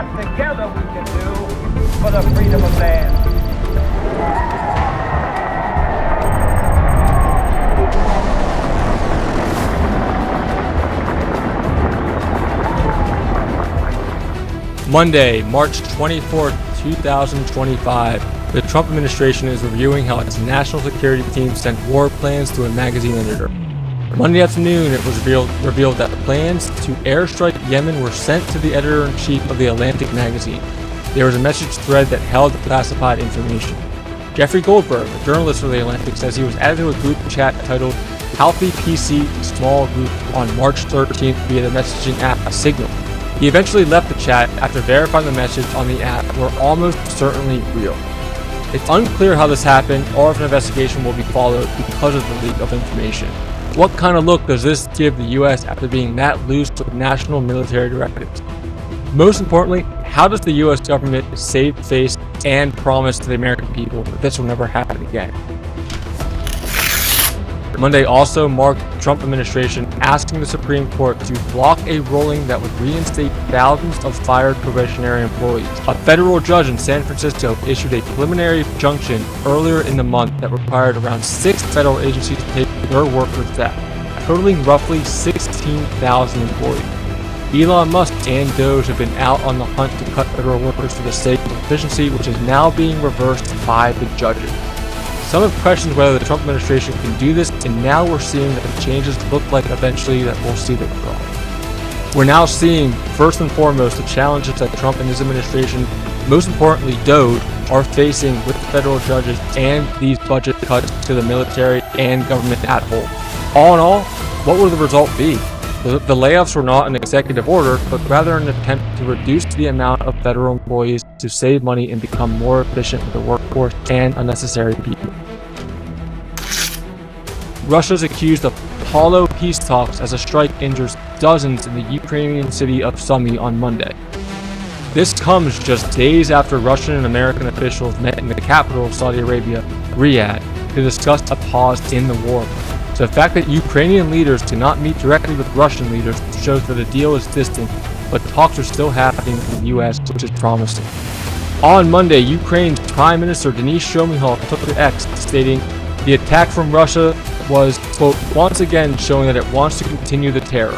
what together we can do for the freedom of man. Monday, March 24th, 2025. The Trump administration is reviewing how its national security team sent war plans to a magazine editor. Monday afternoon, it was revealed that plans to airstrike Yemen were sent to the editor-in-chief of The Atlantic magazine. There was a message thread that held classified information. Jeffrey Goldberg, a journalist for The Atlantic, says he was added to a group chat titled Healthy PC Small Group on March 13th via the messaging app Signal. He eventually left the chat after verifying the message on the app were almost certainly real. It's unclear how this happened or if an investigation will be followed because of the leak of information. What kind of look does this give the US after being that loose with national military directives? Most importantly, how does the US government save face and promise to the American people that this will never happen again? Monday also marked the Trump administration asking the Supreme Court to block a ruling that would reinstate thousands of fired probationary employees. A federal judge in San Francisco issued a preliminary injunction earlier in the month that required around 6 federal agencies to take their workers back, totaling roughly 16,000 employees. Elon Musk and Doge have been out on the hunt to cut federal workers for the sake of efficiency, which is now being reversed by the judges. Some have questioned whether the Trump administration can do this, and now we're seeing that the changes look like eventually that we'll see them go. We're now seeing, first and foremost, the challenges that Trump and his administration, most importantly Doge, are facing with the federal judges and these budget cuts to the military and government at whole. All in all, what will the result be? The layoffs were not an executive order, but rather an attempt to reduce the amount of federal employees to save money and become more efficient with the workforce and unnecessary people. Russia's accused of hollow peace talks as a strike injures dozens in the Ukrainian city of Sumy on Monday. This comes just days after Russian and American officials met in the capital of Saudi Arabia, Riyadh, to discuss a pause in the war. So the fact that Ukrainian leaders cannot meet directly with Russian leaders shows that a deal is distant, but talks are still happening in the US, which is promising. On Monday, Ukraine's Prime Minister Denis Shmyhal took to X, stating, "The attack from Russia was, quote, once again showing that it wants to continue the terror.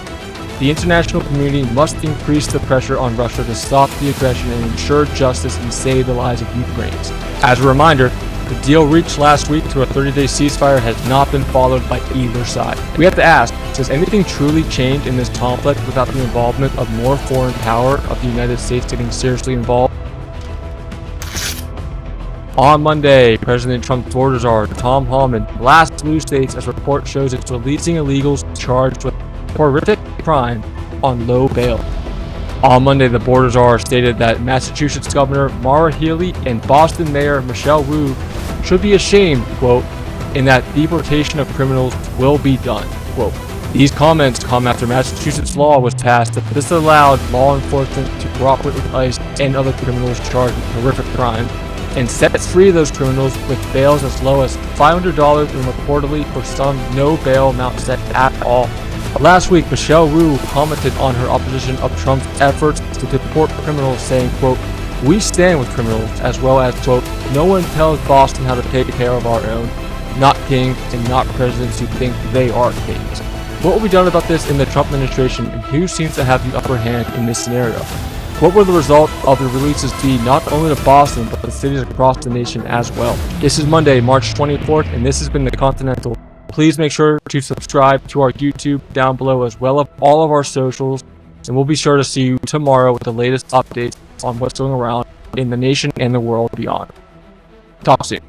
The international community must increase the pressure on Russia to stop the aggression and ensure justice and save the lives of Ukrainians." As a reminder, the deal reached last week to a 30-day ceasefire has not been followed by either side. We have to ask, does anything truly change in this conflict without the involvement of more foreign power, of the United States getting seriously involved? On Monday, President Trump's border czar, Tom Homan, blasts blue states as report shows it's releasing illegals charged with horrific crime on low bail. On Monday, the border czar stated that Massachusetts Governor Maura Healey and Boston Mayor Michelle Wu should be ashamed, quote, and that deportation of criminals will be done, quote. These comments come after Massachusetts law was passed that this allowed law enforcement to cooperate with ICE and other criminals charged with horrific crimes, and sets free those criminals with bails as low as $500 and reportedly for some no bail amount set at all. Last week, Michelle Wu commented on her opposition of Trump's efforts to deport criminals, saying, quote, "We stand with criminals," as well as, quote, "No one tells Boston how to take care of our own, not kings and not presidents who think they are kings." What will be done about this in the Trump administration, and who seems to have the upper hand in this scenario? What will the result of the releases be, not only to Boston, but the cities across the nation as well? This is Monday, March 24th, and this has been the Continental. Please make sure to subscribe to our YouTube down below, as well as all of our socials, and we'll be sure to see you tomorrow with the latest updates on what's going around in the nation and the world beyond. Talk soon.